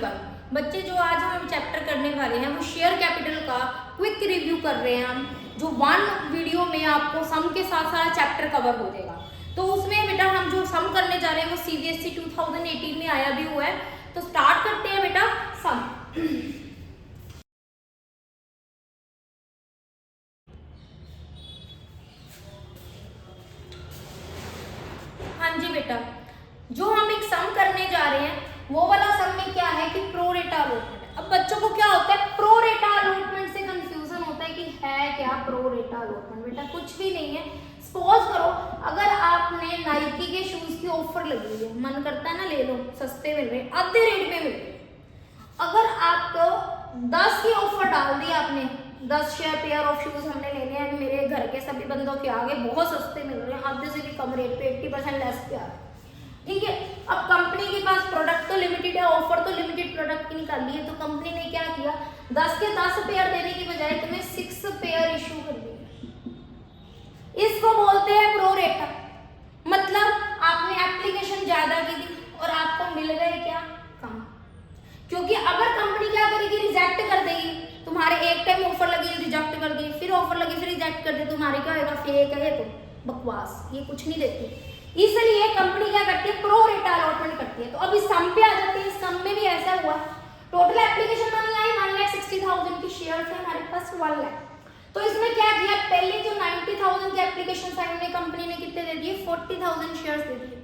One. बच्चे जो आज हम चैप्टर करने वाले हैं वो शेयर कैपिटल का क्विक रिव्यू कर रहे हैं हम, जो वन वीडियो में आपको सम के साथ साथ चैप्टर कवर हो जाएगा। तो उसमें बेटा हम जो सम करने जा रहे हैं वो CBSE 2018 में आया भी हुआ है। तो स्टार्ट करते हैं बेटा सम। हाँ जी बेटा, जो हम एक सम करने जा रहे हैं वो वाला सम में क्या है कि प्रो रेटा अलॉटमेंट। अब बच्चों को क्या होता है, प्रो रेटा अलॉटमेंट से कंफ्यूजन होता है कि है क्या प्रो रेटा अलॉटमेंट। बेटा कुछ भी नहीं है। सपोज करो अगर आपने नाइकी के शूज की ऑफर लगी हुई है, मन करता है ना ले लो, सस्ते मिल रहे, आधे रेट में मिल रहे, अगर आपको 10 की ऑफर डाल दी आपने, 10 पेयर ऑफ शूज हमने लेने हैं, मेरे घर के सभी बंदों के आगे बहुत सस्ते मिल रहे हैं, आधे से भी कम रेट पे 80% लेस पे आ रहे हैं, ठीक है। अब कंपनी के पास प्रोडक्ट तो लिमिटेड है, ऑफर तो लिमिटेड प्रोडक्ट की निकाली है, तो कंपनी ने क्या किया, 10 के 10 पेयर देने की बजाय तुम्हें 6 पेयर इशू कर दिए। इसको बोलते हैं प्रो रेटा। मतलब आपने एप्लीकेशन ज्यादा की थी और आपको मिल गए क्या, कम। क्योंकि अगर कंपनी क्या करेगी, रिजेक्ट कर देगी, तुम्हारे एक टाइम ऑफर लगी रिजेक्ट कर दी, फिर ऑफर लगी फिर रिजेक्ट कर दी, तुम्हारे क्या होगा, फेक है ये तो बकवास, ये कुछ नहीं देती। इसलिए कंपनी क्या करती है, प्रो रेटा अलॉटमेंट करती है। तो अब इस सम पे आ जाते हैं। इस सम में भी ऐसा हुआ, टोटल एप्लीकेशन मनी आई 1,60,000 की, शेयर थे हमारे पास 1 लाख। तो इसमें क्या किया, पहले जो 90,000 की एप्लीकेशन साइन में कंपनी ने कितने दे दिए, 40,000 शेयर्स दे दिए।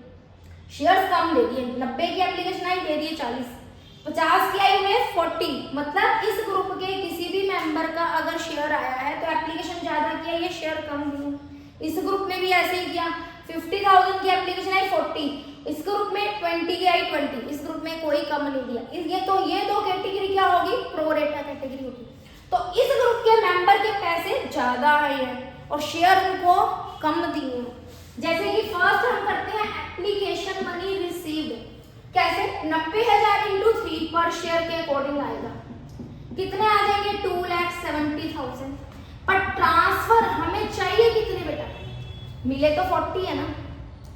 शेयर्स कम दे दिए, 90 की एप्लीकेशन आई दे दिए 40, 50 की आई हुए 40। मतलब इस ग्रुप के किसी भी मेंबर का अगर शेयर आया है तो एप्लीकेशन ज्यादा किया, ये शेयर कम दिए। इस ग्रुप में भी ऐसे ही किया, 50,000 की एप्लीकेशन आई 40, इस ग्रुप में 20 की आई 20, इस ग्रुप में कोई कम नहीं दिया। ये दो कैटेगरी क्या होगी, प्रो रेटा कैटेगरी होगी। तो इस ग्रुप के मेंबर के पैसे ज्यादा आए हैं और शेयर उनको कम दिए। जैसे कि फर्स्ट हम करते हैं एप्लीकेशन मनी रिसीव्ड, कैसे, 90,000 इंटू 3 पर शेयर के अकॉर्डिंग आएगा, कितने आ जाएंगे, 2,70,000। पर ट्रांसफर हमें चाहिए कितने बेटा, मिले तो 40 है ना।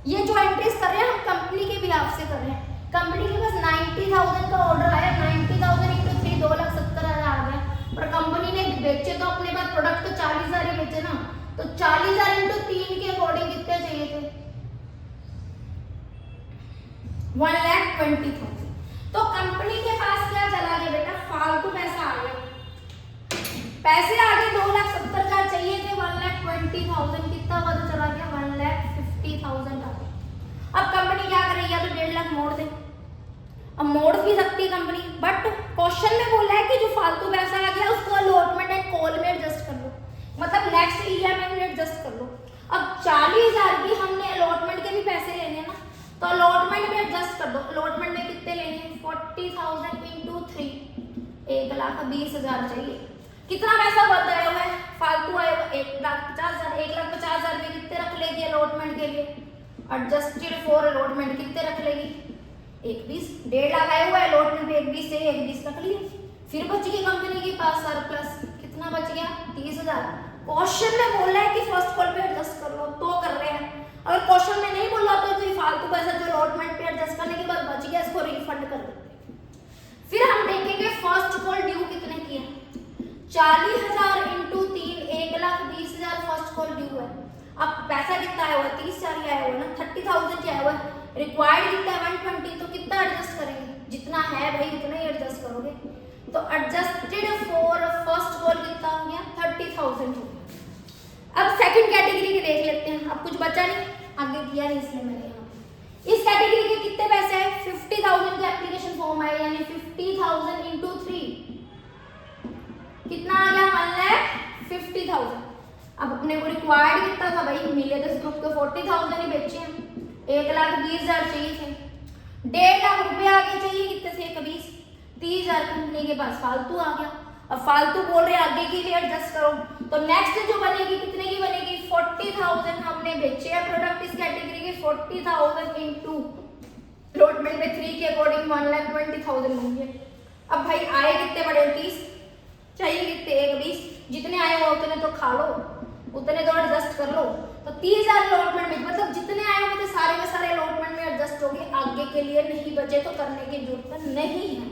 ये जो एंट्रीज कर रहे हैं हम कंपनी के बिहाफ से कर रहे हैं। कंपनी के पास 90,000 का ऑर्डर आया, 90,000 इंटू 3 2,70,000 आ गया। पर कंपनी ने बेचे तो अपने पास प्रोडक्ट तो 40,000 ही बेचे ना, तो 40,000 इंटू 3 के अकॉर्डिंग कितने चाहिए थे, 1,20,000। तो कंपनी के पास क्या चला गया बेटा, फालतू पैसा आ गया, पैसे आगे 2,70,000 चाहिए थे, 1,20,000 कितना बड़ा चला गया, 1,50,000 आ गया। अब कंपनी क्या कर रही है, या तो 1.5 लाख मोड़ दे, अब मोड़ भी सकती है कंपनी, बट क्वेश्चन में बोला है कि जो फालतू पैसा आ गया उसको अलॉटमेंट एंड कॉल में एडजस्ट कर लो, मतलब नेक्स्ट EMI में एडजस्ट कर लो। अब 40,000 की हमने अलॉटमेंट के भी पैसे लेने हैं ना, तो अलॉटमेंट में एडजस्ट कर दो। अलॉटमेंट में कितने लेने हैं, 40,000 इंटू 3, 1,20,000 चाहिए। कितना पैसा बच आया हुआ है, फालतू आया हुआ 1,50,000, 1,50,000 में कितने रख लेगी अलॉटमेंट के लिए, एडजस्टेड फॉर अलॉटमेंट कितने रख लेगी, 1,20, 1.5 लाख आया हुआ है अलॉटमेंट पे, 1,20 से 1,20 रख लिया। फिर बच गई कंपनी के पास सरप्लस, कितना बच गया, 30,000। क्वेश्चन में बोला है कि फर्स्ट कॉल पे एडजस्ट कर लो, तो कर रहे हैं। अगर क्वेश्चन में नहीं बोला तो ये फालतू पैसा जो अलॉटमेंट पे एडजस्ट करने के बाद बच गया, इसको रिफंड कर देते हैं। फिर हम देखेंगे फर्स्ट कॉल ड्यू कितने की है, 40,000 इंटू 3, 1,20,000 फर्स्ट कॉल ड्यू है। अब पैसा कितना आया हुआ है, 30,000 आया हुआ है ना, 30,000 आया हुआ है, रिक्वायर्ड कितना है 120, तो कितना एडजस्ट करेंगे, जितना है भाई उतना ही एडजस्ट करोगे। तो एडजस्टेड फॉर फर्स्ट कॉल कितना हो गया, 30,000 हो गया। अब सेकंड कैटेगरी के देख लेते हैं, अब कुछ बचा नहीं, आगे दिया नहीं इसलिए मैंने यहाँ पे। इस कैटेगरी के कितने पैसे आए, 50,000 का एप्लीकेशन फॉर्म आया, यानी 50,000 इंटू 3 कितना आ गया, 1,50,000। अब अपने को रिक्वायर्ड कितना था भाई, मिले तो इस ग्रुप को 40,000 ही बेचे हैं, 1,20,000 चाहिए थे, 1.5 लाख रुपए आगे चाहिए, कितने थे, 1,20, 30,000 कंपनी के पास फालतू आ गया। अब फालतू बोल रहे आगे के लिए एडजस्ट करो, तो नेक्स्ट जो बनेगी कितने की बनेगी, 40,000 हमने बेचे हैं प्रोडक्ट इस कैटेगरी के, 40,000 इंटू अलॉटमेंट में 3 के अकॉर्डिंग 1,20,000 होंगे। अब भाई आए कितने बड़े, 30 चाहिए, कितने, 1,20, जितने आए हो उतने तो खा लो, उतने तो एडजस्ट कर लो। तो 30,000 अलॉटमेंट में, मतलब जितने आए हुए थे सारे के सारे अलॉटमेंट में एडजस्ट हो गए, आगे के लिए नहीं बचे तो करने की जरूरत नहीं है।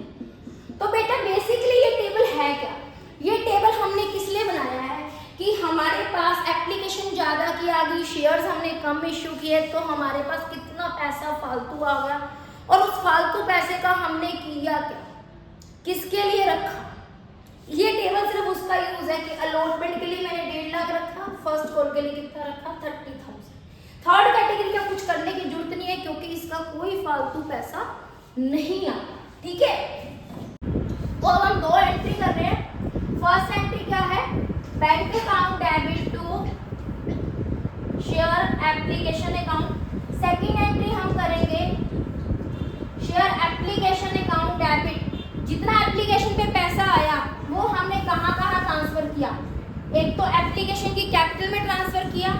तो बेटा बेसिकली ये टेबल है क्या? ये टेबल हमने किस लिए बनाया है कि हमारे पास एप्लीकेशन ज़्यादा की आ गई, शेयर्स हमने कम इशू किए, तो हमारे पास कितना पैसा फालतू आ गया, और उस फालतू पैसे का हमने किया क्या, किसके लिए रखा। ये टेबल सिर्फ उसका यूज है कि अलॉटमेंट के लिए मैंने 1.5 लाख रखा, फर्स्ट कॉल के लिए कितना रखा 30,000। थर्ड कैटेगरी का कुछ करने की जरूरत नहीं है क्योंकि इसका कोई फालतू पैसा नहीं आता। ठीक है, तो अब हम 2 एंट्री कर रहे हैं। फर्स्ट एंट्री क्या है, bank account debit to share application account. Second entry हम करेंगे शेयर एप्लीकेशन अकाउंट डेबिट, जितना एप्लीकेशन पे पैसा आया वो हमने कहाँ कहाँ ट्रांसफर किया। एक तो एप्लीकेशन की कैपिटल में ट्रांसफर किया,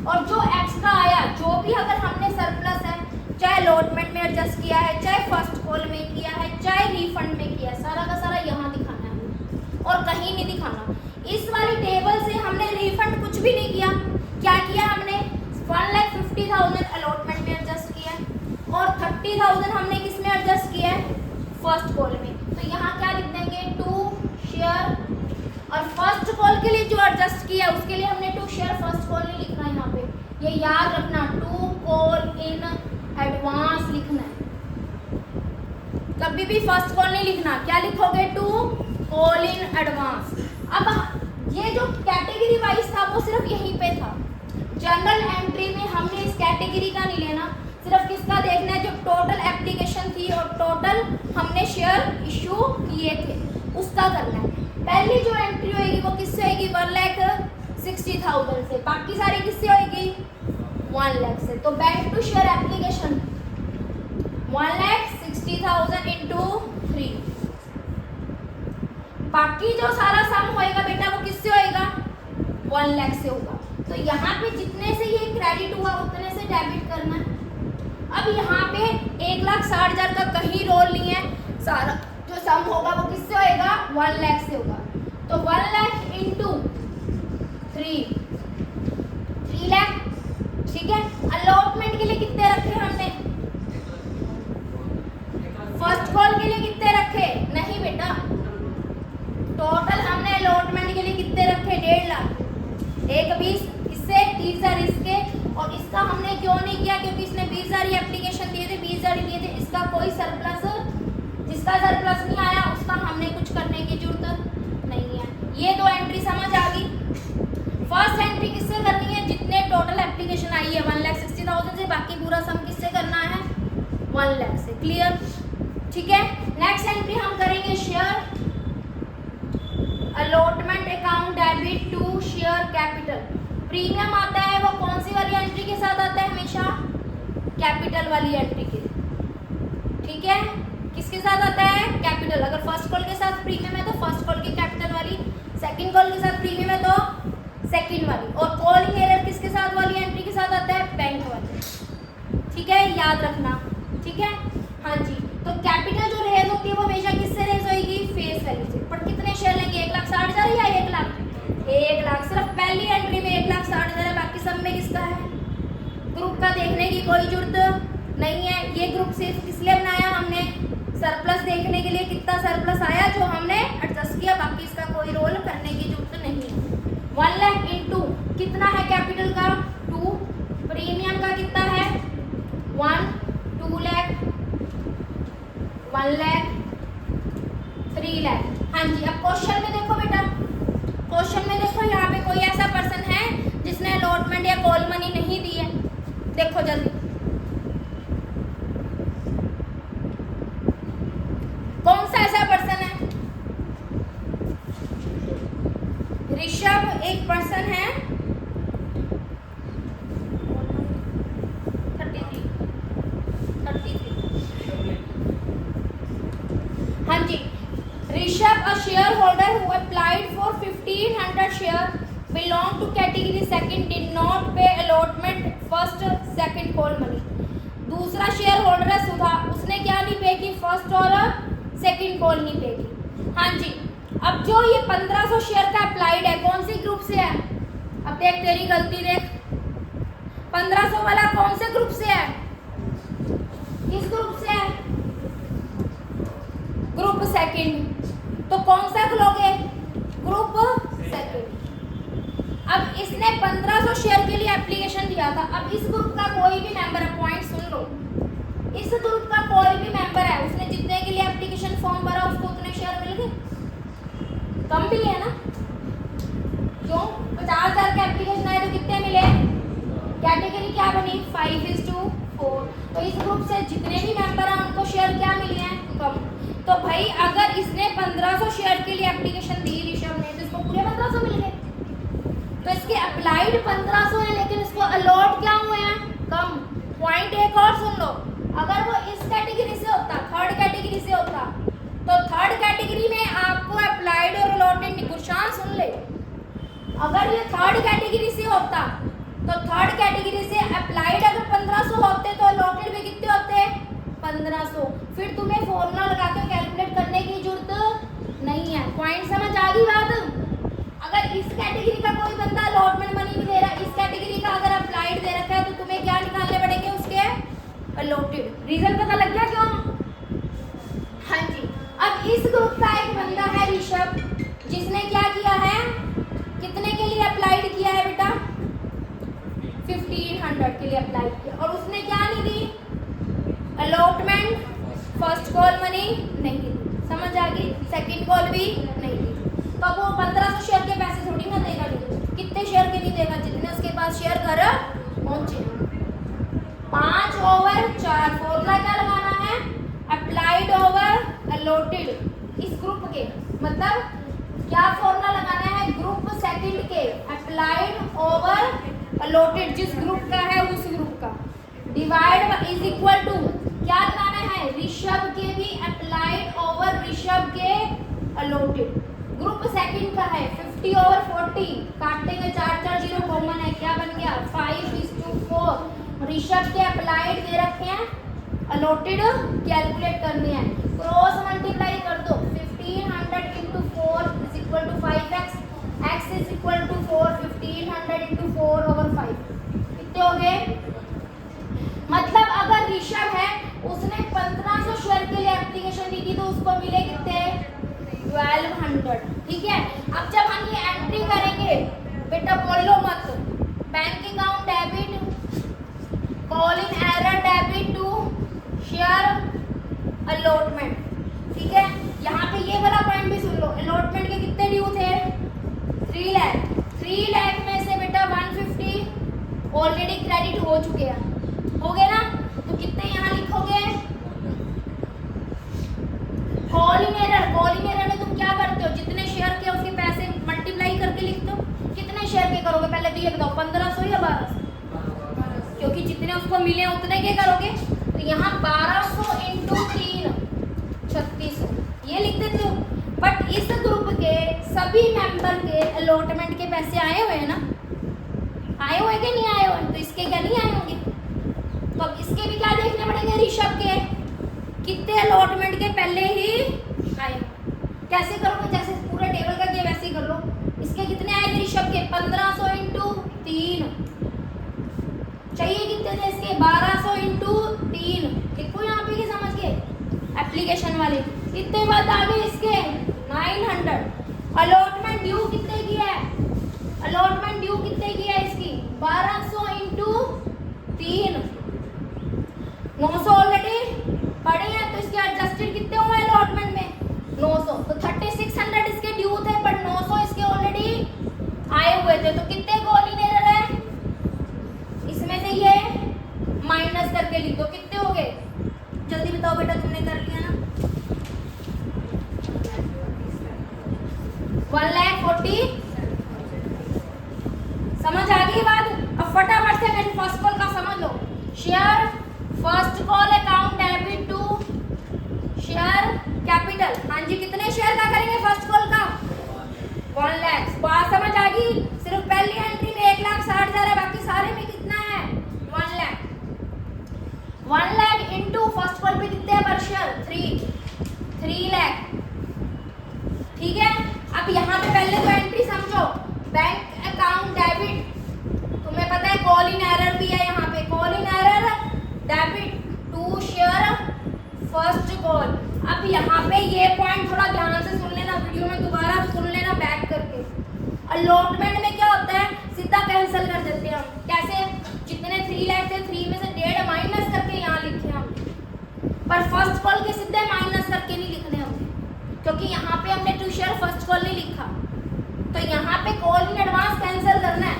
और जो एक्स्ट्रा आया, जो भी अगर हमने सरप्लस है, चाहे अलॉटमेंट में एडजस्ट किया है, चाहे फर्स्ट कॉल में किया है, चाहे रिफंड में किया है, सारा का सारा यहाँ दिखाना है और कहीं नहीं दिखाना। इस वाली टेबल से हमने रिफंड कुछ भी नहीं किया। क्या किया हमने, 1,50,000 अलॉटमेंट में एडजस्ट किया है और 30,000 हमने किस में एडजस्ट किया है, फर्स्ट कॉल में। तो यहाँ क्या लिख देंगे, टू शेयर, और फर्स्ट कॉल के लिए जो एडजस्ट किया उसके लिए हमने टू शेयर फर्स्ट कॉल नहीं लिखना है यहाँ पे, ये याद रखना, टू कॉल इन एडवांस लिखना है, कभी भी फर्स्ट कॉल नहीं लिखना। क्या लिखोगे, टू कॉल इन एडवांस। अब ये जो कैटेगरी वाइज था वो सिर्फ यहीं पे था। जनरल एंट्री में हमने इस कैटेगरी का नहीं लेना, सिर्फ किसका देखना है, जो टोटल एप्लीकेशन थी और टोटल हमने शेयर इशू किए थे उसका करना है। पहली जो एंट्री होगी वो किससे होगी, 1,60,000 से, बाकी सारी किससे होगी, 1 लाख से। तो bank to share application 1,60,000 into 3, बाकी जो सारा सम होएगा बेटा वो किससे होएगा, 1 लाख से होगा। तो यहाँ पे जितने से ये क्रेडिट हुआ उतने से डेबिट करना है। अब यहाँ पे 1,60,000 का कहीं रोल नहीं है, सारा जो सम होगा वो किससे होएगा, 1 लाख से होगा। तो 1 लाख इंटू 3 लाख। ठीक है, अलॉटमेंट के लिए कितने रखे हमने, फर्स्ट कॉल के लिए कितने रखे, नहीं बेटा, टोटल हमने अलॉटमेंट के लिए कितने रखे, 1.5 लाख। एक 20 इससे, 30,000 इसके, और इसका हमने क्यों नहीं किया, क्योंकि इसने 20,000 एप्लीकेशन दिए थे, 20,000 दिए थे, इसका कोई सरप्लस, जिसका सरप्लस नहीं आया उसका हमने कुछ करने की जरूरत नहीं है। ये 2 एंट्री समझ आ गई। फर्स्ट एंट्री किससे करनी है, जितने टोटल एप्लीकेशन आई है 1,60,000 से, बाकी पूरा सम किससे करना है, 1 लाख से। क्लियर, ठीक है। नेक्स्ट एंट्री हम करेंगे share allotment account debit to share capital. Premium आता है वो कौन सी वाली एंट्री के साथ आता है, हमेशा कैपिटल वाली एंट्री के, ठीक है। किसके साथ आता है, कैपिटल। अगर फर्स्ट कॉल के साथ प्रीमियम है तो फर्स्ट कॉल की कैपिटल वाली, सेकंड कॉल के साथ प्रीमियम है तो सेकंड वाली, और कॉलिंग एरर किसके साथ वाली एंट्री के साथ आता है, बैंक वाली। ठीक है, याद रखना, ठीक है। हाँ जी, तो कैपिटल जो रेज होती है वो हमेशा किससे रेज होगी, फेस वैल्यू से। पर कितने शेयर लेंगे, 1,60,000 या 1 लाख, 1 लाख। सिर्फ पहली एंट्री में 1,60,000 है, बाकी सब में किसका है, ग्रुप का देखने की कोई जरूरत नहीं है। ये ग्रुप सिर्फ किस लिए बनाया हमने, सरप्लस देखने के लिए, कितना सरप्लस आया जो हमने एडजस्ट किया, बाकी इसका कोई रोल करने की जरूरत नहीं है। 1 लाख इंटू कितना है कैपिटल का, 2, प्रीमियम का कितना है 1, 2 लाख, 1 लाख, 3 लाख। हाँ जी, अब क्वेश्चन में देखो बेटा, क्वेश्चन में देखो, यहाँ पे कोई ऐसा पर्सन है जिसने अलॉटमेंट या कॉल मनी नहीं दी है, देखो जल्दी, कौन सा ऐसा पर्सन है, ऋषभ एक पर्सन है, 33। हाँ जी, Rishabh a shareholder who applied for 1,500 share belong to category second did not pay allotment first second call money. दूसरा शेयर होल्डर है सुधा, उसने क्या नहीं पे की, फर्स्ट और सेकंड कॉल नहीं पे की। हाँ जी, अब जो ये 1500 शेयर का अप्लाइड है कौन सी ग्रुप से है, अब देख तेरी गलती देख, 1500 वाला कौन से ग्रुप से है, किस ग्रुप से है, ग्रुप सेकंड। तो कौन सा खोलोगे? Group second. अब इसने 1500 शेयर के लिए एप्लीकेशन दिया था। अब इस ग्रुप का कोई भी मेंबर है, पॉइंट सुन लो, इस ग्रुप का कोई भी मेंबर है, उसने जितने के लिए एप्लीकेशन फॉर्म भरा उसको उतने शेयर मिल गए? कम मिले है ना? क्यों? 50,000 के एप्लीकेशन आए तो कितने मिले? कैटेगरी क्या बनी? 5:4। तो इस ग्रुप से जितने भी मेंबर हैं उनको शेयर क्या मिले हैं? कम। तो भाई अगर इसने 1500 शेयर के लिए एप्लीकेशन दी ऋषभ ने, तो इसको पूरे 1500 मिल गए। तो इसके अप्लाइड 1500 है, लेकिन इसको अलॉट क्या हुए हैं? कम। पॉइंट एक और सुन लो, अगर वो इस कैटेगरी से होता, थर्ड कैटेगरी से होता, तो थर्ड कैटेगरी में आपको अप्लाइड और अलॉटेड, गुरशान सुन ले, अगर ये थर्ड कैटेगरी से होता तो थर्ड कैटेगरी से अप्लाइड अगर 1500 होते तो अलॉटेड में कितने होते? 1500। फिर तुम्हें फॉर्मूला लगा के कैलकुलेट करने की जरूरत नहीं है। पॉइंट समझ आ गई बात? अगर इस कैटेगरी का कोई बंदा अलॉटमेंट मनी नहीं दे रहा, इस कैटेगरी का अगर अप्लाइड दे रखा है, तो तुम्हें क्या निकालने पड़ेंगे? उसके अलॉटेड। रीजन पता लग गया क्यों? हाँ जी। अब इस ग्रुप का एक बंदा है ऋषभ, जिसने क्या किया है? कितने के लिए अप्लाइड किया है बेटा? 1500 के लिए अप्लाई किया, और उसने क्या नहीं दी? अलॉटमेंट, फर्स्ट कॉल मनी नहीं दी, समझ आ गई? सेकंड कॉल भी नहीं दी। तो अब वो 1500 शेयर के पैसे थोड़ी ना देगा, कितने शेयर के नहीं देगा? जितने उसके पास शेयर घर पहुंचे। 5/4। फॉर्मूला क्या लगाना है? Applied over allotted. इस ग्रुप के मतलब क्या फॉर्मूला लगाना है? ग्रुप सेकंड के अप्लाइड ओवर अलॉटेड, जिस ग्रुप का है उस ग्रुप का, डिवाइड इज इक्वल टू क्या लगाना है? ऋषभ के भी अप्लाइड ओवर ऋषभ के अलॉटेड। ग्रुप सेकंड का है 50/40, काटेंगे 4 0 कॉमन है, क्या बन गया? 5:4। ऋषभ के अप्लाइड दे रखे हैं, अलॉटेड कैलकुलेट करने हैं, क्रॉस मल्टीप्लाई कर दो। 1500 × 4 is equal to 5x, x is equal to 4, 1500 × 4/5 कितने हो गए? मतलब अगर ऋषभ है, उसने 1500 शेयर के लिए एप्लीकेशन दी थी, तो उसको मिले कितने? 1200। ठीक है। अब जब हम ये एंट्री करेंगे, बेटा बोलो मत, bank account debit, calling arrear debit to share allotment. ठीक है। यहाँ पे ये वाला पॉइंट भी सुन लो, अलॉटमेंट के कितने ड्यू थे? 3 लाख। 3 लाख में से बेटा 150 ऑलरेडी क्रेडिट हो चुके हैं, हो गए ना? तो कितने यहाँ लिखोगे? कॉलिंग एरर, कॉलिंग एरर में तुम क्या करते हो? जितने शेयर के उसके पैसे मल्टीप्लाई करके लिख दो। कितने शेयर के करोगे पहले तो ये बताओ? 1500 या 1200? क्योंकि जितने उसको मिले उतने के करोगे, तो यहाँ 1200 × 3 3600 ये लिख देते हो। बट इस ग्रुप के सभी मेंबर के अलॉटमेंट के पैसे आए हुए हैं ना? आए हुए कि नहीं आए हुए? तो इसके क्या नहीं आए होंगे? तो अब इसके भी क्या देखने पड़ेंगे? ऋषभ के कितने अलॉटमेंट के पहले ही आए। कैसे करोगे? जैसे पूरे टेबल का किया वैसे ही कर लो। इसके कितने आए ऋषभ के? 1500 × 3 चाहिए कितने थे इसके? 1200 × 3। देखो यहाँ पे कि समझ गए एप्लीकेशन वाले। इतने बाद आगे इसके 900। अलॉटमेंट ड्यू कितने की है? अलॉटमेंट ड्यू कितने की है इसकी? 1200 × 3। 900 ऑलरेडी पड़े हैं, तो इसके एडजस्टेड कितने हुए अलॉटमेंट में? 900। तो 3600 इसके ड्यू थे, पर 900 इसके ऑलरेडी आए हुए थे। तो कितने कॉलिंग एरर है? इसमें से ये माइनस करके लिख दो। कितने हो गए? जल्दी बताओ बेटा, तुमने कर लिया ना? 1,40,000। समझ आ गई बात? अब फटाफट से मेरी फर्स्ट कॉल का समझ लो। Share first call account debit to share capital. हाँ जी, कितने शेयर का करेंगे फर्स्ट कॉल का? 1 लाख। बात समझ आ गई? सिर्फ पहली एंट्री में 1,60,000 है, बाकी सारे में कितना है? 1 lakh. 1 lakh into first call पे कितने पर शेयर? 3 लाख। ठीक है। अब यहाँ पे पहले तो एंट्री समझो। बैंक अकाउंट डेबिट, तुम्हें पता है कॉलिंग एरर भी है यहाँ पे। Calling arrear debit to share first call. अब यहाँ पे ये पॉइंट थोड़ा ध्यान से सुन लेना, अलॉटमेंट में क्या होता है, सीधा कैंसिल कर देते हैं हम। कैसे, जितने 3 लाख थे 3 में से 1.5 माइनस करके यहाँ लिखे हमने, पर फर्स्ट कॉल के सीधे माइनस करके नहीं लिखने हमने, क्योंकि यहाँ पे हमने टू शेयर फर्स्ट कॉल नहीं लिखा। तो यहाँ पे कॉल इन एडवांस कैंसिल करना है,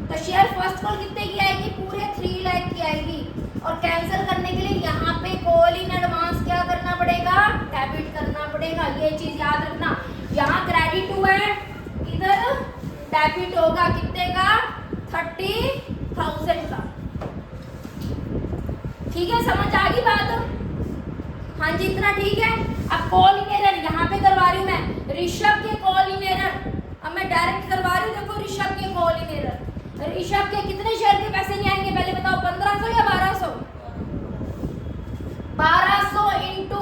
तो शेयर फर्स्ट कॉल कितने की आएगी, पूरे 3 लाख की आएगी। और कैंसिल करने के लिए यहाँ पे कॉल इन एडवांस क्या करना पड़ेगा, डेबिट करना पड़ेगा। ये चीज याद रखना, यहाँ क्रेडिट हुआ है, इधर डेबिट होगा कितने का, 30,000 का। ठीक है, समझ आ गई बात? हाँ जी, इतना ठीक है। अब कॉल इन एरर यहाँ पे करवा रही हूँ मैं, ऋषभ के कॉल इन एरर। अब मैं डायरेक्ट करवा रही हूँ, देखो ऋषभ के कॉल इन एरर। ऋषभ के कितने शेयर के पैसे नहीं आएंगे, पहले बताओ, 1500 या 1200? 1200 इंटू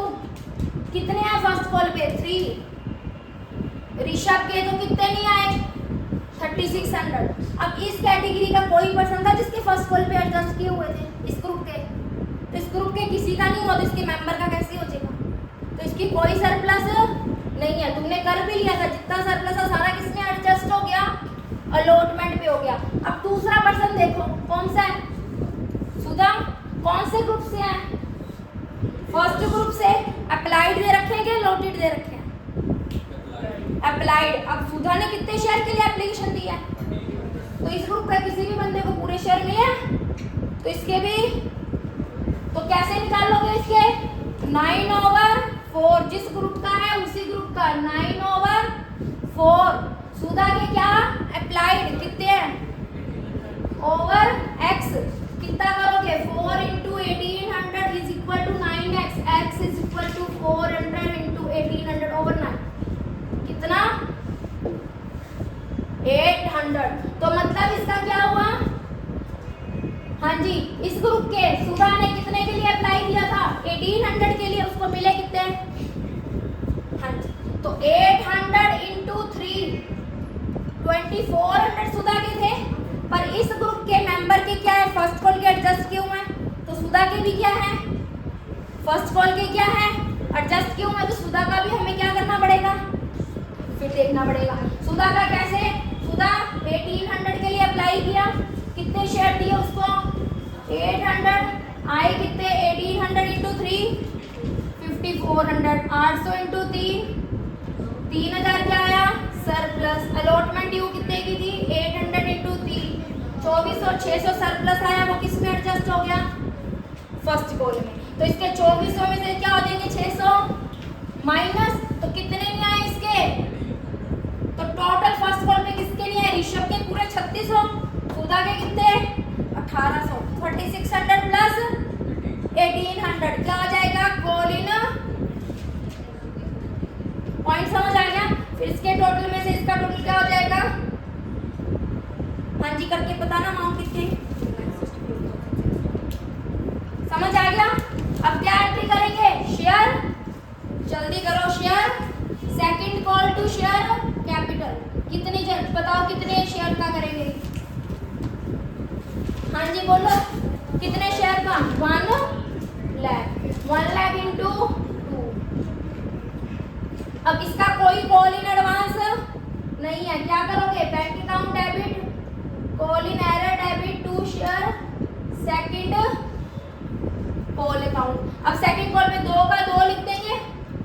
कितने हैं फर्स्ट कॉल पे, 3। ऋषभ के तो कितने नहीं आए, 3600। अब इस कैटेगरी का कोई पर्सन था जिसके फर्स्ट कॉल पे एडजस्ट किए हुए थे इस ग्रुप के, तो इस ग्रुप के किसी का नहीं हुआ, तो इसके मेंबर का कैसे हो जाएगा? तो इसकी कोई सरप्लस नहीं है। तुमने कर भी लिया था, जितना सरप्लस है सारा किसमें एडजस्ट हो गया, अलॉटमेंट पे हो गया। अब दूसरा पर्सन देखो कौन सा है, सुधा, कौन से ग्रुप से है, फर्स्ट ग्रुप से। अप्लाइड दे रखे हैं, लॉटेड दे रखे हैं, अप्लाइड। अब सुधा ने कितने शेयर के लिए एप्लीकेशन दी है, तो इस ग्रुप का किसी भी बंदे को पूरे शेयर मिले हैं, तो इसके भी, तो कैसे निकालोगे इसके, 9/4, जिस ग्रुप का है उसी ग्रुप का 9/4। सुधा के क्या, अप्लाइड कितने हैं, ओवर x, कितना करोगे, 4 into 1800 is equal to 9x, x is equal to 400 into 1800 over 9, कितना, 800। तो मतलब इसका क्या हुआ, हाँ जी, इस ग्रुप के सुधा ने कितने के लिए अप्लाई किया था, 1800 के लिए, उसको मिले कितने, हाँ जी, तो 800 इंटू 3, 2400 सुधा के थे। पर इस ग्रुप के मेंबर के क्या है, फर्स्ट कॉल के एडजस्ट किए हुए हैं, तो सुधा के भी क्या है, फर्स्ट कॉल के क्या है, एडजस्ट किए हुए हैं, तो सुधा का भी हमें क्या करना पड़ेगा, फिर देखना पड़ेगा। सुधा का कैसे, सुधा 1800 के लिए अप्लाई किया, कितने शेयर दिए उसको, 800, आए कितने, 1800 इंटू 3, 5400, 800 इंटू 3, 3000 क्या आया, सरप्लस। अलॉटमेंट ड्यू कितने की थी, 800 इंटू 3, 2400, 600 सरप्लस आया, वो किस में एडजस्ट हो गया, फर्स्ट कॉल में। तो इसके 2400 में से क्या हो जाएंगे, 600 माइनस, तो कितने नहीं आए इसके, तो टोटल फर्स्ट कॉल में किसके नहीं आए, ऋषभ के पूरे 3600, सुधा के कितने, 1800, 3600 प्लस 1800 क्या आ जाएगा, कॉल इन पॉइंट, समझ आ गया। फिर इसके टोटल में से इसका टोटल क्या हो जाएगा, हाँ जी करके बताना, अमाउंट कितनी, समझ आ गया। अब क्या एंट्री करेंगे, शेयर, जल्दी करो, share second call to share capital, कितनी बताओ कितने शेयर का करेंगे, हाँ जी बोलो, कितने शेयर का, 1 लाख, 1 लाख इंटू 2। अब इसका कोई कॉल इन एडवांस नहीं है, क्या करोगे, bank account debit, call in arrear debit to share second call account. अब सेकंड कॉल में 2 का 2 लिख देंगे,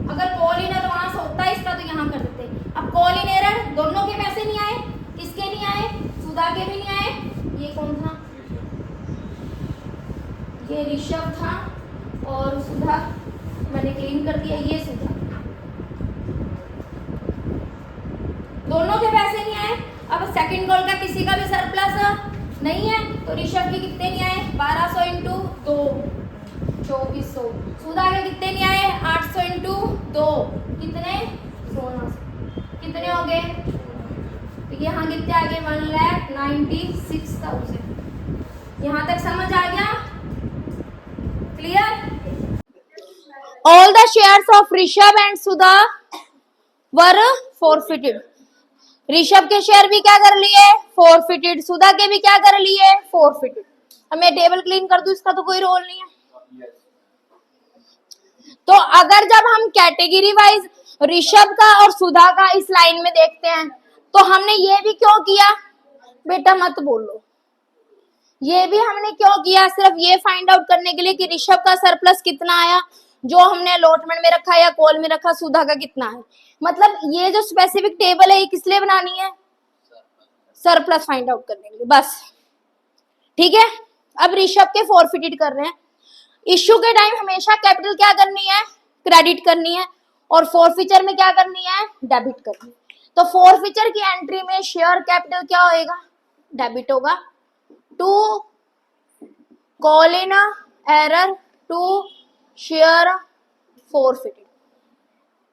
अगर कॉल इन एडवांस होता है इसका तो यहाँ कर देते। अब कॉल इन एरर, दोनों के पैसे नहीं आए, किसके नहीं आए, सुधा के भी नहीं आए। ये कौन था, ये ऋषभ था, और सुधा मैंने क्लीन कर दिया, ये सुधा, दोनों के पैसे नहीं आए। अब सेकंड कॉल का किसी का भी सरप्लस नहीं है, तो ऋषभ के कितने नहीं आए, 1200 इंटू 2, 2400। सुधा के कितने नहीं आए, 800 इंटू 2, कितने, 1600, कितने हो गए, तो यहाँ कितने आ गए, 1,96,000। यहाँ तक समझ आ गया, clear. All the shares of Rishabh and Sudha were forfeited. Rishabh के शेयर भी क्या कर लिए, forfeited, सुधा के भी क्या कर लिए, forfeited। अब मैं टेबल क्लीन कर दूं, इसका तो कोई रोल नहीं है। तो अगर जब हम कैटेगरी वाइज ऋषभ का और सुधा का इस लाइन में देखते हैं, तो हमने ये भी क्यों किया बेटा, मत बोलो, ये भी हमने क्यों किया, सिर्फ ये फाइंड आउट करने के लिए कि ऋषभ का सरप्लस कितना आया जो हमने अलॉटमेंट में रखा या कॉल में रखा, सुधा का कितना है। मतलब ये जो स्पेसिफिक टेबल है ये किस लिए बनानी है, सरप्लस फाइंड आउट करने के लिए बस। ठीक है, अब ऋषभ के फॉरफिटेड कर रहे हैं। इश्यू के टाइम हमेशा कैपिटल क्या करनी है, क्रेडिट करनी है, और फॉरफिचर में क्या करनी है, डेबिट करनी है। तो फॉरफिचर की एंट्री में शेयर कैपिटल क्या होएगा, डेबिट होगा। To call in arrear to share forfeited,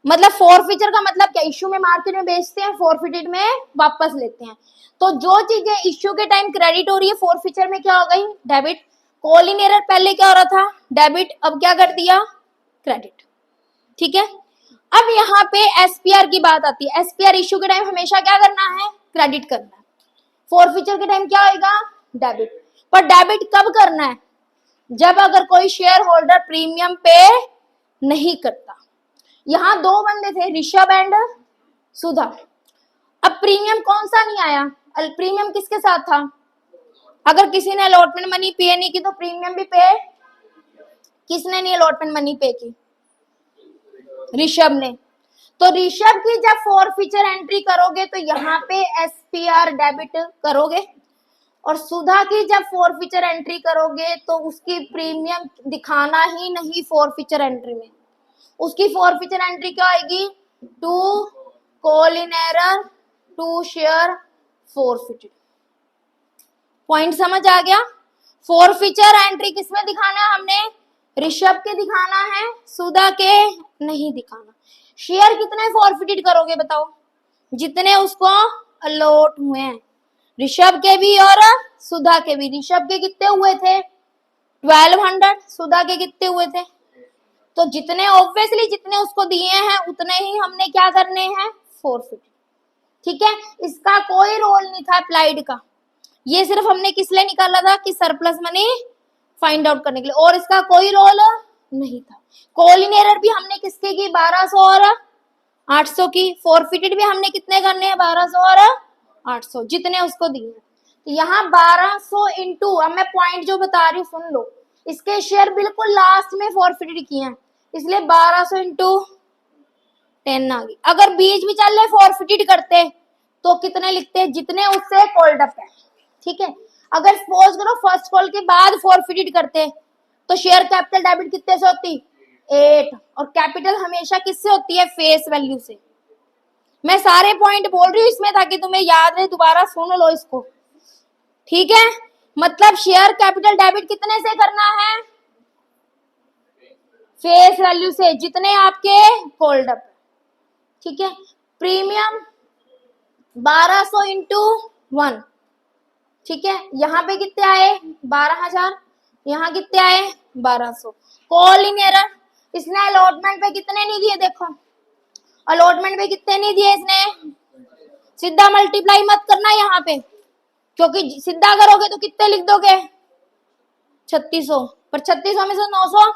मतलब फॉरफिचर का मतलब क्या, इश्यू में मार्केट में बेचते हैं, फॉरफिटेड में वापस लेते हैं। तो जो चीजें इश्यू के टाइम क्रेडिट हो रही है फॉरफिचर में क्या हो गई, डेबिट। कॉल इन एरर पहले क्या हो रहा था, डेबिट, अब क्या कर दिया, क्रेडिट। ठीक है, अब यहाँ पे एसपीआर की बात आती है। एसपीआर इश्यू के टाइम हमेशा क्या करना है, क्रेडिट करना है। फॉरफिचर के टाइम क्या होगा, डेबिट। पर डेबिट कब करना है, जब अगर कोई शेयर होल्डर प्रीमियम पे नहीं करता। यहाँ दो बंदे थे, ऋषभ एंड सुधा। अब प्रीमियम कौन सा नहीं आया, प्रीमियम किसके साथ था, अगर किसी ने अलॉटमेंट मनी पे नहीं की तो प्रीमियम भी पे, किसने नहीं अलॉटमेंट मनी पे की, ऋषभ ने। तो ऋषभ की जब फॉरफिचर एंट्री करोगे तो यहाँ पे एसपीआर डेबिट करोगे, और सुधा की जब फॉरफिचर एंट्री करोगे तो उसकी प्रीमियम दिखाना ही नहीं फॉरफिचर एंट्री में। उसकी फॉरफिचर एंट्री क्या आएगी, to call in arrear to share forfeited. Point समझ आ गया। फॉरफिचर एंट्री किसमें दिखाना है, हमने ऋषभ के दिखाना है, सुधा के नहीं दिखाना। शेयर कितने फॉरफिटेड करोगे बताओ, जितने उसको अलॉट हुए हैं, ऋषभ के भी और सुधा के भी। ऋषभ के कितने हुए थे 1200, सुधा के कितने हुए थे, तो जितने ऑब्वियसली जितने उसको दिए हैं उतने ही हमने क्या करने हैं, फॉरफिट। ठीक है, इसका कोई रोल नहीं था अप्लाइड का, ये सिर्फ हमने किस लिए निकाला था कि सरप्लस मनी फाइंड आउट करने के लिए, और इसका कोई रोल नहीं था। कॉल इन एरर भी हमने किसके की, 1200 और 800 की। फॉरफिटेड भी हमने कितने करने हैं, 1200 और 800, जितने उसको दिए। तो यहाँ 1200 इंटू, अब मैं पॉइंट जो बता रही हूँ सुन लो, इसके शेयर बिल्कुल लास्ट में फॉरफिटेड किए हैं, इसलिए 1200 इंटू 10 आ गई। अगर बीच भी चल रहे फॉरफिटेड करते तो कितने लिखते, जितने उससे कॉल्ड अप है। ठीक है, अगर सपोज करो फर्स्ट कॉल के बाद फॉरफिटेड करते तो शेयर कैपिटल डेबिट कितने से होती, 8, और कैपिटल हमेशा किससे होती है, फेस वैल्यू से। मैं सारे पॉइंट बोल रही हूँ इसमें ताकि तुम्हें याद रहे, दोबारा सुन लो इसको। ठीक है, मतलब शेयर कैपिटल डेबिट कितने से करना है, फेस वैल्यू से, जितने आपके कॉल्ड अप। ठीक है, प्रीमियम 1200 इंटू 1। ठीक है, यहाँ पे कितने आए 12000, यहाँ कितने आए 1200। कॉल इन एरर, इसने अलॉटमेंट पे कितने नहीं दिए, देखो अलॉटमेंट पे कितने नहीं दिए इसने, सीधा मल्टीप्लाई मत करना यहाँ पे, क्योंकि सीधा करोगे तो कितने लिख दोगे 3600, पर 3600 में से 900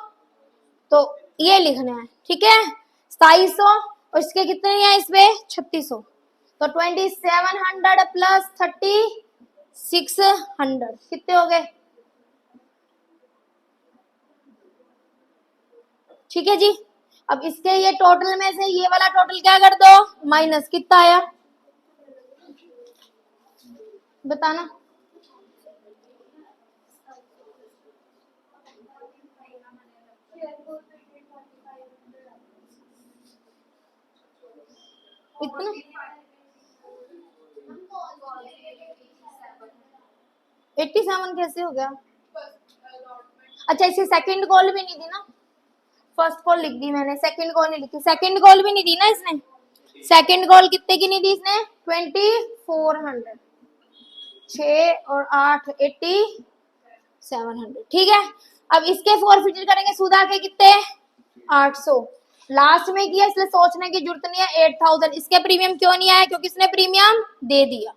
तो ये लिखना है। ठीक है, 2700 और इसके कितने हैं इस पे 3600, तो 2700 प्लस 3600 कितने हो गए। ठीक है जी, अब इसके ये टोटल में से ये वाला टोटल क्या कर दो, माइनस, कितना आया बताना। इतना 87 कैसे हो गया, अच्छा इसे सेकंड कॉल भी नहीं दी ना, फर्स्ट कॉल लिख दी मैंने, सेकंड कॉल नहीं लिखी, सेकंड कॉल भी नहीं दी ना इसने। सेकंड कॉल कितने की नहीं दी इसने, 2400, 6 और 8 8700। ठीक है, अब इसके फॉरफिटेड करेंगे, सुधा के कितने 800, लास्ट में किया इसलिए सोचने की जरूरत नहीं है। 8000, इसके प्रीमियम क्यों नहीं आया, क्योंकि इसने प्रीमियम दे दिया,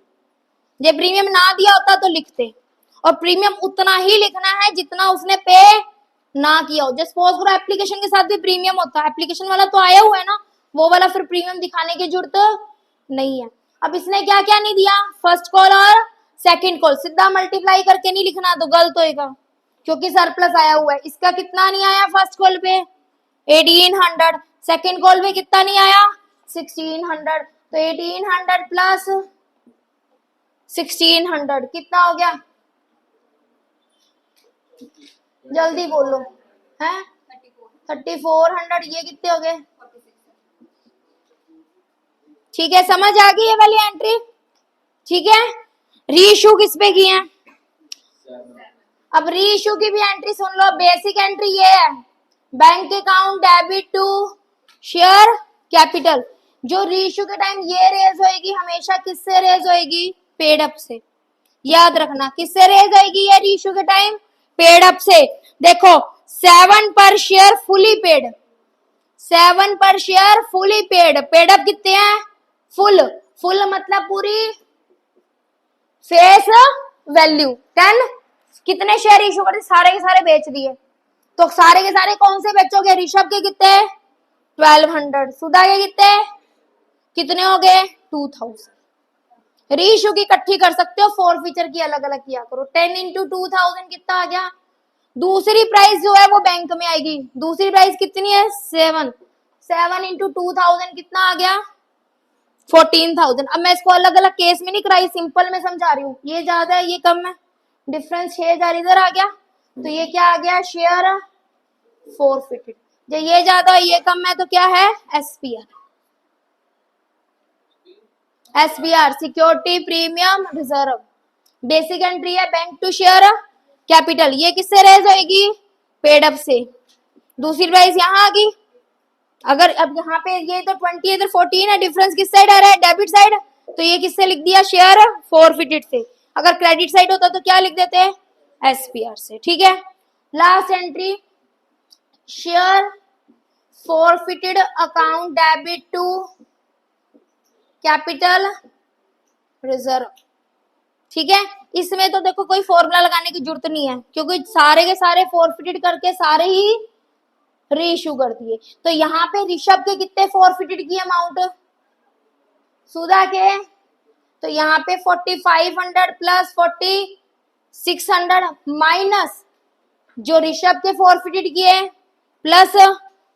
ये प्रीमियम ना दिया होता तो लिखते, और प्रीमियम उतना ही लिखना है जितना उसने पे ना किया हो। जस्ट सपोज करो एप्लीकेशन के साथ भी प्रीमियम होता है, एप्लीकेशन वाला तो आया हुआ है ना, वो वाला फिर प्रीमियम दिखाने की जरूरत नहीं है। अब इसने क्या क्या नहीं दिया, फर्स्ट कॉल और सेकंड कॉल, सीधा मल्टीप्लाई करके नहीं लिखना तो गलत होएगा क्योंकि सरप्लस आया हुआ है। इसका कितना नहीं आया फर्स्ट कॉल पे 1800, सेकंड कॉल पे कितना नहीं आया 1600, तो 1800 प्लस 1600 कितना हो गया, जल्दी बोलो, है 3400, ये कितने हो गए, ठीक है समझ आ गई ये वाली एंट्री, ठीक है। रीइश्यू किस पे की है, अब रीइश्यू की भी एंट्री सुन लो, बेसिक एंट्री ये है, bank account debit to share capital, जो रीइश्यू के टाइम ये रेज होएगी हमेशा किससे रेज होएगी, पेड अप से, याद रखना किससे रेज होएगी ये रीइश्यू के टाइम, पेड अप से। देखो 7 पर शेयर फुली पेड, 7 पर share fully paid, paid up कितने हैं फुल, फुल मतलब पूरी फेस वैल्यू 10, कितने शेयर इशू करते, सारे के सारे बेच दिए, तो सारे के सारे कौन से बेचोगे, ऋषभ के कितने 1200, सुधा के कितने हो गए 2000, रीइश्यू की इकट्ठी कर सकते हो, फॉरफीचर की अलग अलग किया करो, 10 इंटू 2000 कितना आ गया, दूसरी प्राइस जो है वो बैंक में आएगी, दूसरी प्राइस कितनी है 7, 7 इंटू 2000 कितना आ गया 14,000। अब मैं इसको अलग अलग केस में नहीं कराई, सिंपल में समझा रही हूँ, ये ज्यादा है ये कम है, डिफरेंस 6000 इधर आ गया, तो ये क्या आ गया शेयर फॉरफिटेड, जब ये ज्यादा है ये कम है तो क्या है SPR, SBR security premium reserve, basic entry है बैंक टू शेयर कैपिटल, ये किससे रेज होएगी पेड अप से, दूसरी प्राइस यहाँ आ गई, अगर अब यहाँ पे ये तो 20 इधर 14 है, डिफरेंस किस साइड आ रहा है डेबिट साइड, तो ये किससे लिख दिया शेयर फॉरफिटेड से, अगर क्रेडिट साइड होता तो क्या लिख देते हैं एसपीआर से, ठीक है। Last entry share forfeited account debit to capital reserve, ठीक है। इसमें तो देखो कोई फॉर्मूला लगाने की जरूरत नहीं है क्योंकि सारे के सारे फॉरफिटेड करके सारे ही रीइश्यू कर दिए, तो यहाँ पे ऋषभ के कितने फॉरफिटेड की अमाउंट, सुधा के, तो यहाँ पे 4500 प्लस 4600 माइनस जो ऋषभ के फॉरफिटेड किए प्लस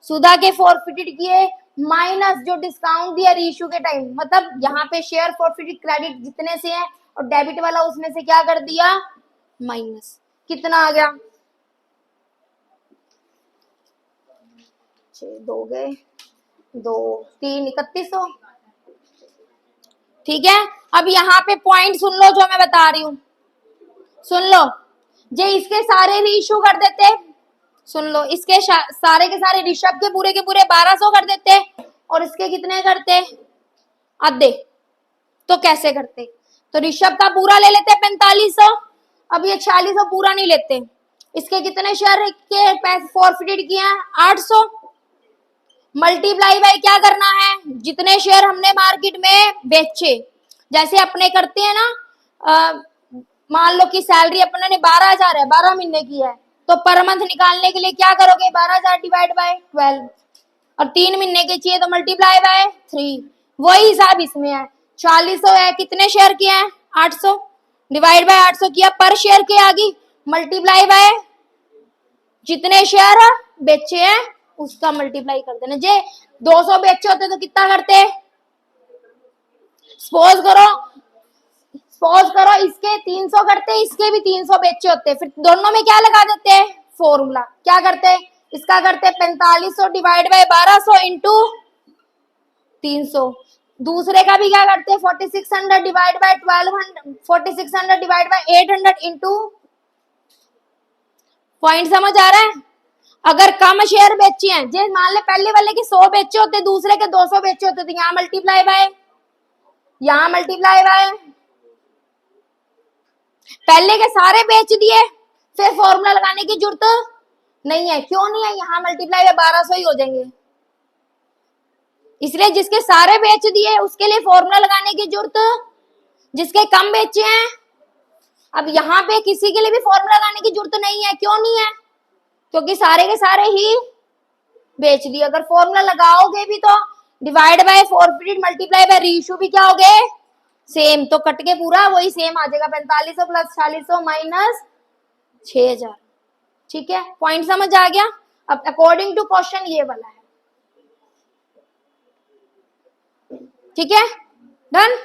सुधा के फॉरफिटेड किए माइनस जो डिस्काउंट दिया रीइश्यू के टाइम, मतलब यहाँ पे शेयर फॉरफिटेड क्रेडिट जितने से है और डेबिट वाला उसमें से क्या कर दिया माइनस, कितना आ गया 6 2 गए 2 3 3100, ठीक है। अब यहाँ पे पॉइंट सुन लो जो मैं बता रही हूँ, सुन लो, जे इसके सारे रीइश्यू कर देते, सुन लो, इसके सारे के सारे ऋषभ के पूरे 1200 कर देते और इसके कितने करते आधे, तो कैसे करते, तो ऋषभ का पूरा ले लेते 4500, अब ये 4600 पूरा नहीं लेते, इसके कितने शेयर के पैसे फॉरफिटेड किए हैं 800, मल्टीप्लाई बाय क्या करना है जितने शेयर हमने मार्केट में बेचे, जैसे अपने करते हैं ना, मान लो कि सैलरी अपने ने 12,000 है 12 महीने की है, तो पर मंथ निकालने के लिए क्या करोगे 12,000 डिवाइड बाय 12, और 3 महीने के चाहिए तो मल्टीप्लाई बाय 3, वही हिसाब इसमें है, 4600 है कितने शेयर किए हैं 800, डिवाइड बाय 800 किया, पर शेयर के आगे मल्टीप्लाई बाय जितने शेयर बेचे हैं उसका मल्टीप्लाई कर देना, जे 200 बेचे होते तो कितना करते, सपोज करो इसके 300 करते, इसके भी 300 बेचे होते, फिर दोनों में क्या लगा देते हैं फॉर्मूला, क्या करते इसका करते 4500 डिवाइड बाय 1200 इंटू 300, दूसरे का भी क्या करते 4600 divide by 1200, 4600 divide by 800 into, point समझ आ रहा है, अगर कम शेयर बेचे हैं, जे मान ले पहले वाले के 100 बेचे होते दूसरे के 200 बेचे होते, तो यहाँ मल्टीप्लाई बाय, यहाँ मल्टीप्लाई बाय, पहले के सारे बेच दिए फिर फॉर्मूला लगाने की जरूरत नहीं है, क्यों नहीं है, यहाँ मल्टीप्लाई बाय 1200 ही हो जाएंगे, इसलिए जिसके सारे बेच दिए उसके लिए फॉर्मूला लगाने की जरूरत, जिसके कम बेचे हैं, अब यहाँ पे किसी के लिए भी फॉर्मूला लगाने की जरूरत नहीं है, क्यों नहीं है, क्योंकि सारे के सारे ही बेच दिए, अगर फॉर्मूला लगाओगे भी तो divide by forfeited multiply by reissue भी क्या हो गए सेम, तो कट के पूरा वही सेम आ जाएगा, 4500 प्लस 4000 माइनस 6000। ठीक है, पॉइंट समझ आ गया। अब अकॉर्डिंग टू क्वेश्चन ये वाला है। ठीक है, डन।